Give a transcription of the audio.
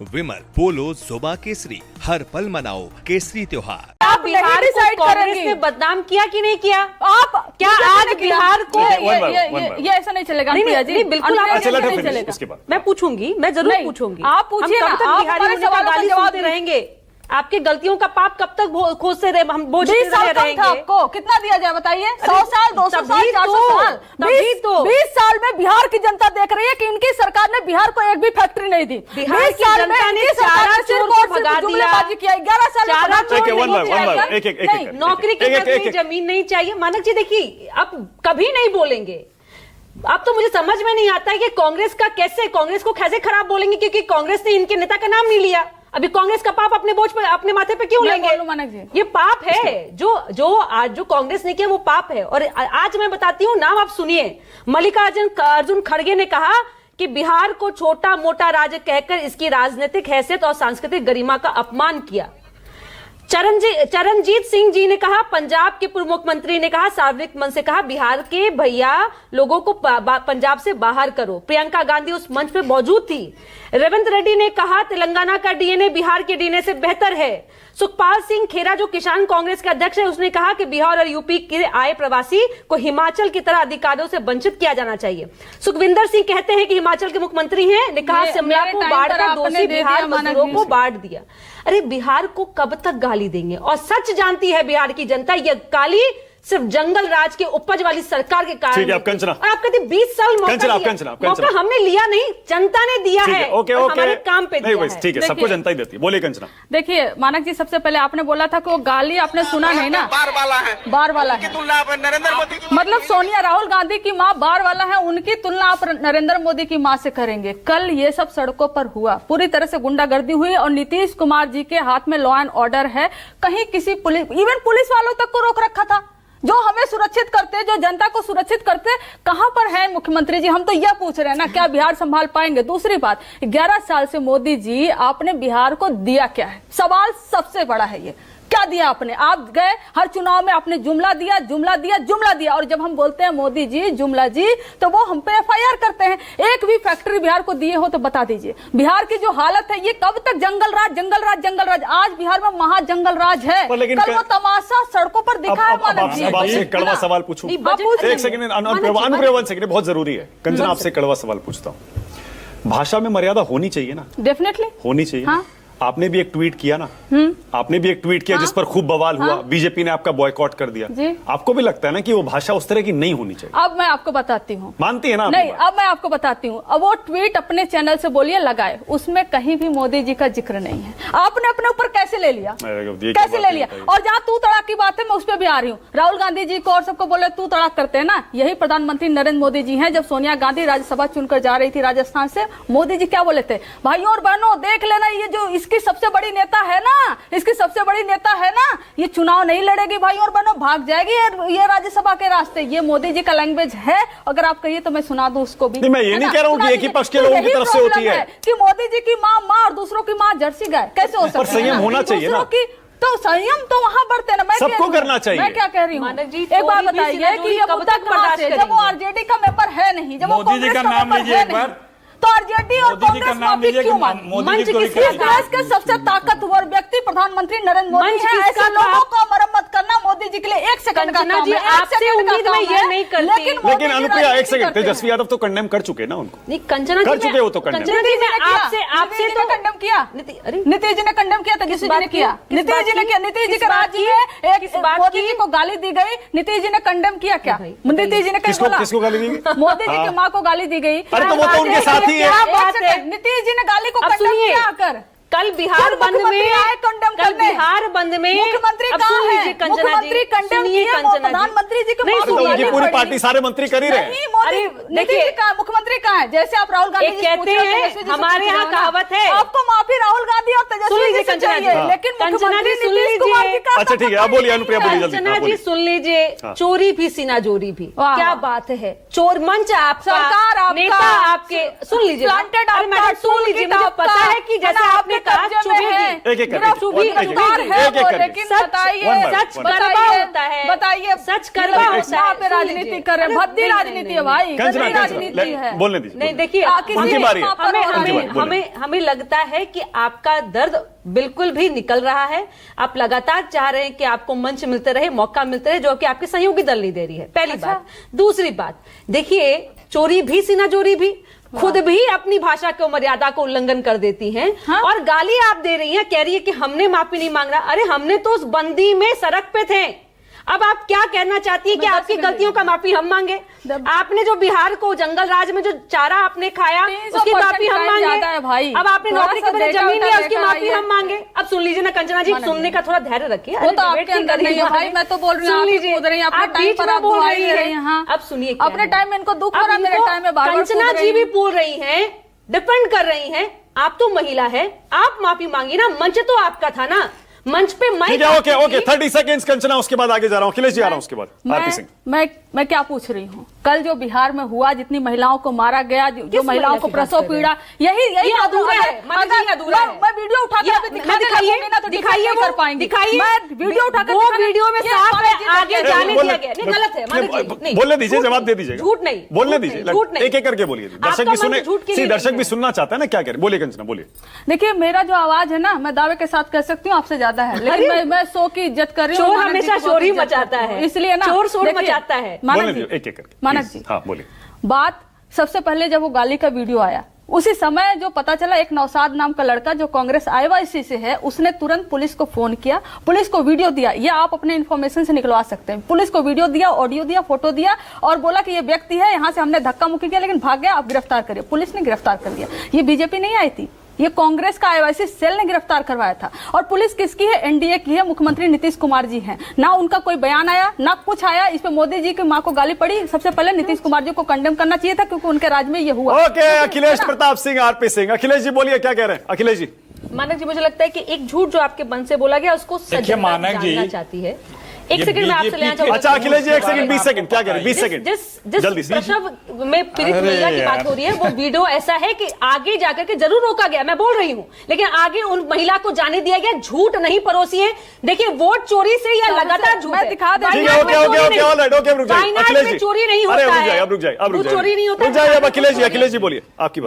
विमल, पोलो, जोबा केसरी, हर पल मनाओ केसरी त्योहार। आप बिहार को कांग्रेस ने बदनाम किया कि नहीं किया? आप क्या आज बिहार को ये ऐसा नहीं चलेगा? नहीं, बिल्कुल नहीं चलेगा। मैं पूछूंगी, मैं जरूर पूछूंगी। आप पूछिए, कब तक बिहारी गाली सुनते रहेंगे? आपकी गलतियों का पाप कब तक खोजते रहे? हम 20 साल कम था आपको, कितना दिया जाए बताइए? 100 साल, 200 साल, 400 साल। 20 साल में बिहार की जनता देख रही है कि इनकी सरकार ने बिहार को एक भी फैक्ट्री नहीं दी। बिहार की जनता ने 4 चोर को भगा दिया, 11 साल नौकरी की जमीन नहीं चाहिए। मानक जी देखिए, आप कभी नहीं बोलेंगे। अब तो मुझे समझ में नहीं आता है कि कांग्रेस को कैसे खराब बोलेंगे, क्योंकि कांग्रेस ने इनके नेता का नाम नहीं लिया। अभी कांग्रेस का पाप अपने बोझ पर, अपने माथे पे क्यों लेंगे? ये पाप है जो कांग्रेस ने किया, वो पाप है। और आज मैं बताती हूँ, नाम आप सुनिए। मल्लिकार्जुन खड़गे ने कहा कि बिहार को छोटा मोटा राज्य कहकर इसकी राजनीतिक हैसियत और सांस्कृतिक गरिमा का अपमान किया। चरणजीत सिंह जी ने कहा, पंजाब के पूर्व मुख्यमंत्री ने कहा, सार्वजनिक मंच से कहा, बिहार के भैया लोगों को पंजाब से बाहर करो। प्रियंका गांधी उस मंच पे मौजूद थी। रेवंत रेड्डी ने कहा, तेलंगाना का डीएनए बिहार के डीएनए से बेहतर है। सुखपाल सिंह खेरा जो किसान कांग्रेस के अध्यक्ष है, उसने कहा कि बिहार और यूपी के आए प्रवासी को हिमाचल की तरह अधिकारों से वंचित किया जाना चाहिए। सुखविंदर सिंह कहते हैं कि हिमाचल के मुख्यमंत्री हैं, ने कहा शिमला को बाढ़ का दोषी बिहार मजदूरों को बांट दिया। अरे बिहार को कब तक गाली देंगे? और सच जानती है बिहार की जनता, ये गाली सिर्फ जंगल राज के उपज वाली सरकार के कारण। ठीक है, आप कंचना, और आप कहते 20 साल मौका हमने लिया नहीं, जनता ने दिया है। हमारे काम पे दिया है। ठीक है, सबको जनता ही देती है। बोलिए कंचना। देखिए मानक जी, सबसे पहले आपने बोला था कि वो गाली आपने सुना नहीं ना। बार वाला है नरेंद्र मोदी, मतलब सोनिया राहुल गांधी की माँ बार वाला है, उनकी तुलना आप नरेंद्र मोदी की माँ से करेंगे। कल ये सब सड़कों पर हुआ, पूरी तरह से गुंडागर्दी हुई और नीतीश कुमार जी के हाथ में लॉ एंड ऑर्डर है। कहीं किसी इवन पुलिस वालों तक को रोक रखा था, जो हमें सुरक्षित करते, जो जनता को सुरक्षित करते। कहां पर है मुख्यमंत्री जी? हम तो यह पूछ रहे हैं ना, क्या बिहार संभाल पाएंगे? दूसरी बात, 11 साल से मोदी जी आपने बिहार को दिया क्या है? सवाल सबसे बड़ा है ये, क्या दिया आपने? आप गए हर चुनाव में आपने जुमला दिया। और जब हम बोलते हैं मोदी जी जुमला जी, तो वो हम पे FIR करते हैं। एक भी फैक्ट्री बिहार को दिए हो तो बता दीजिए। बिहार की जो हालत है, ये कब तक जंगल राज? आज बिहार में महा जंगल राज है। कल वो तमाशा सड़कों पर दिखा है। मानव जी, अब आपसे कड़वा सवाल पूछूं? एक सेकंड, अनुप्रिया, बहुत जरूरी है। कंचना, आपसे कड़वा सवाल पूछता हूँ। भाषा में मर्यादा होनी चाहिए ना? डेफिनेटली होनी चाहिए। हाँ? आपने भी एक ट्वीट किया ना, आपने भी एक ट्वीट किया जिस पर खूब बवाल हुआ। बीजेपी ने आपका बॉयकॉट कर दिया। आपको भी लगता है ना कि वो भाषा उस तरह की नहीं होनी चाहिए? अब मैं आपको बताती हूँ। मानती है ना? नहीं, अब मैं आपको बताती हूँ। अब वो ट्वीट अपने चैनल से बोलिए लगाए, उसमें कहीं भी मोदी जी का जिक्र नहीं है। आपने अपने ऊपर कैसे ले लिया? और जहाँ तू तड़ाक की बात है, मैं उस पर भी आ रही हूँ। राहुल गांधी जी को और सबको बोले तू तड़ाक करते हैं ना, यही प्रधानमंत्री नरेंद्र मोदी जी हैं। जब सोनिया गांधी राज्यसभा चुनकर जा रही थी राजस्थान से, मोदी जी क्या बोले थे? भाइयों और बहनों देख लेना, ये जो इसकी सबसे बड़ी नेता है ना, ये चुनाव नहीं लड़ेगी भाइयों और बहनों, भाग जाएगी ये राज्यसभा के रास्ते। ये मोदी जी का लैंग्वेज है। अगर आप कहिए तो मैं सुना दूं उसको भी। नहीं, मैं ये नहीं कह रहा हूँ कि एक ही पक्ष के लोगों की तरफ से होती है कि मोदी जी की माँ और दूसरों की माँ जर्सी गाय। कैसे हो सकता है? संयम होना चाहिए ना। तो संयम तो वहाँ बढ़ते ना। मैं सबको करना चाहिए। मैं क्या कह रही हूँ? एक बात बताइए कि ये मुद्दा कहाँ से? जब वो आरजेडी का पेपर है नहीं, जब वो मोदी जी का नाम लीजिए एक बार, तो आरजेडी और कांग्रेस माफी क्यों मांगी? देश के सबसे ताकतवर व्यक्ति प्रधानमंत्री नरेंद्र मोदी हैं। ऐसे लोगों का मरम्मत करना मोदी जी के लिए 1 सेकंड का काम है। आपसे उम्मीद मैं ये नहीं करती। लेकिन अनुप्रिया, 1 सेकंड, तेजस्वी यादव तो कंडेम कर चुके ना उनको। नहीं, कंचना कर चुके हो तो कंडेम। आपसे तो कंडेम किया, नीतीश जी ने कंडेम किया, तेजस्वी जी ने किया, नीतीश जी ने किया। नीतीश जी के राज्य में एक मोदी जी को गाली दी गई, नीतीश जी ने कंडेम किया क्या? नीतीश जी ने किसको गाली दी? मोदी जी की माँ को गाली दी गई। अरे तो वो तो उनके साथ ही है। नीतीश जी ने गाली को कंडेम किया आकर। कल बिहार बंद में मुख्यमंत्री कहाँ है? मुख्यमंत्री कंडेम किए, प्रधानमंत्री जी की पूरी पार्टी, सारे मंत्री कर ही रहे हैं। नीतीश जी मुख्यमंत्री कहाँ है? जैसे आप राहुल गांधी कहते हैं, हमारे यहाँ कहावत है, आपको माफी राहुल गांधी और तेजस्वी जी कंचना जी, चाहिए, लेकिन कंचना जी मुख्यमंत्री सुन नीतीश कुमार जी लीजिए, का अच्छा ठीक है, आप बोलिए अनुप्रिया, बोलिए जल्दी। कंचना हाँ, जी बोलिए। सुन लीजिए, हाँ। चोरी भी सीना जोरी भी, वाह, क्या वाह। बात है। चोर मंच आपका, सरकार आपका, नेता आपके, सुन लीजिए प्लांटेड अरे मैडम आपका, सुन लीजिए, मुझे आपका, पता है कि जैसे आपने कहा कब्जे में है, एक एक करके, गिरफ्त एक भी एक करके, गिरफ्तार है एक एक वो, करके। लेकिन सच- बताइए, one by one, such one by one। कड़वा होता है, बताइए, सच कड़वा ये होता है। यहाँ पे सुन राजनीति लीजिए। कर रहे हैं, अरे भद्दी नहीं, राजनीति नहीं, है भाई, कंचना, गंदी राजनीति है। बोलने दीजिए, नहीं बोलने देखिए, उनकी बारी है। हमें उनकी बारी, बोलिए। हमें लगता है कि आपका दर्द बिल्कुल भी निकल रहा है। आप लगातार चाह रहे हैं कि आपको मंच मिलते रहे, मौका मिलते रहे, जो कि आपके सहयोगी दल नहीं दे रही है, पहली बात। दूसरी बात, देखिए चोरी भी सीना चोरी भी, खुद भी अपनी भाषा को मर्यादा को उल्लंघन कर देती हैं। हाँ? और गाली आप दे रही हैं, कह रही है कि हमने माफी नहीं मांग रहा। अरे हमने तो उस बंदी में सड़क पे थे। अब आप क्या कहना चाहती है कि आपकी गलतियों का माफी हम मांगे? आपने जो बिहार को जंगल राज में जो चारा आपने खाया, उसकी माफी हम मांगे। भाई, अब आपने नौकरी के बदले जमीन लिया, उसकी माफी हम मांगे। अब सुन लीजिए ना कंचना जी, सुनने का थोड़ा धैर्य रखिए। वो तो आपके अंदर नहीं है भाई, मैं तो बोल रही हूँ, आप कूद रही हैं, अपने टाइम पर आप दुहाई दे रही हैं। हाँ, अब सुनिए, अपने टाइम में इनको दुख हो रहा है, मेरे टाइम में बार-बार कंचना कूद रही जी भी हैं। बोल रही हैं, डिपेंड कर रही हैं। आप तो महिला है, आप माफी मांगी ना, मंच तो आपका था ना, मंच पे माइक। ठीक है, ओके ओके, 30 सेकेंड्स कंचना, उसके बाद आगे जा रहा हूं, अखिलेश जी आ रहा हूं उसके बाद। आरती सिंह, मैं क्या पूछ रही हूँ, कल जो बिहार में हुआ, जितनी महिलाओं को मारा गया, जो महिलाओं को प्रसव पीड़ा, यही अधूरा है, मानव जी, अधूरा है। मैं वीडियो उठाकर अभी दिखाने लगूंगी ना, तो दिखाइए, कर पाएंगे। दिखाइए, मैं वीडियो उठाकर वो वीडियो में साफ है, आगे ये जाने बोलने- दिया गया नहीं, गलत है मानव जी, नहीं, बोलने दीजिए, झूठ जवाब दे नहीं, दीजिएगा। झूठ नहीं, बोलने झूठ दीजिए, नहीं, झूठ नहीं। एक एक करके बोलिए, दर्शक आपका भी मन सुने, झूठ के लिए दर्शक नहीं भी है। सुनना चाहता है ना, क्या करें? बोलिए कंचना, बोलिए। देखिए, मेरा जो आवाज है ना, मैं दावे के साथ कह सकती हूँ आपसे ज्यादा है, लेकिन मैं शो की इज्जत कर रही हूँ। चोर मानव जी हमेशा की बहुत शोर ही इज्जत मचाता करती हूँ। है, इसलिए ना, चोर शोर देखिए, मचाता है। मानव बोलने जी, दीजिए, एक एक करके, मानव प्लीज। जी, हाँ, बोलिए। बात सबसे पहले जब वो गाली का वीडियो आया, उसी समय जो पता चला, एक नौसाद नाम का लड़का जो कांग्रेस आईवाईसी से है, उसने तुरंत पुलिस को फोन किया, पुलिस को वीडियो दिया। ये आप अपने इन्फॉर्मेशन से निकलवा सकते हैं। पुलिस को वीडियो दिया, ऑडियो दिया, फोटो दिया, और बोला कि ये व्यक्ति है, यहाँ से हमने धक्का मुक्की किया, लेकिन भाग गया, आप गिरफ्तार करिए। पुलिस ने गिरफ्तार कर दिया। ये बीजेपी नहीं आई थी, ये कांग्रेस का आईवाईसी सेल ने गिरफ्तार करवाया था। और पुलिस किसकी है? एनडीए की है, मुख्यमंत्री नीतीश कुमार जी हैं। ना उनका कोई बयान आया, ना कुछ आया। इस पे मोदी जी की मां को गाली पड़ी। सबसे पहले नीतीश कुमार जी को कंडेम करना चाहिए था, क्योंकि उनके राज में ये हुआ। Okay, Akhilesh Pratap Singh, RP Singh. अखिलेश जी बोलिए, क्या कह रहे हैं अखिलेश जी? मानक जी, मुझे लगता है कि एक झूठ जो आपके मन से बोला गया, उसको देखिए, मानक जी, जानना चाहती है। एक ये सेकंड में आपसे BJP लेना चाहूंगा। अच्छा अखिलेश जी, 1 सेकंड, 20 सेकंड, क्या कह रहे हैं? 20 सेकंड जिस जल्दी से। प्रसव में पीड़ित अरे महिला की यार। बात हो रही है, वो वीडियो ऐसा है कि आगे जाकर के जरूर रोका गया, मैं बोल रही हूं, लेकिन आगे उन महिला को जाने दिया गया। झूठ नहीं परोसिए। देखिए, वोट चोरी से या लगातार झूठ मैं है। दिखा देती ठीक है, okay okay okay, all right, okay, रुक जाइए वायनाड अखिलेश में जी। चोरी नहीं अरे होता रुक जाइए, है। अब रुक जाइए, अब रुक दूध चोरी नहीं जाइए, होता रुक जाइए अब। अखिलेश जी बोलिए, आपकी बात।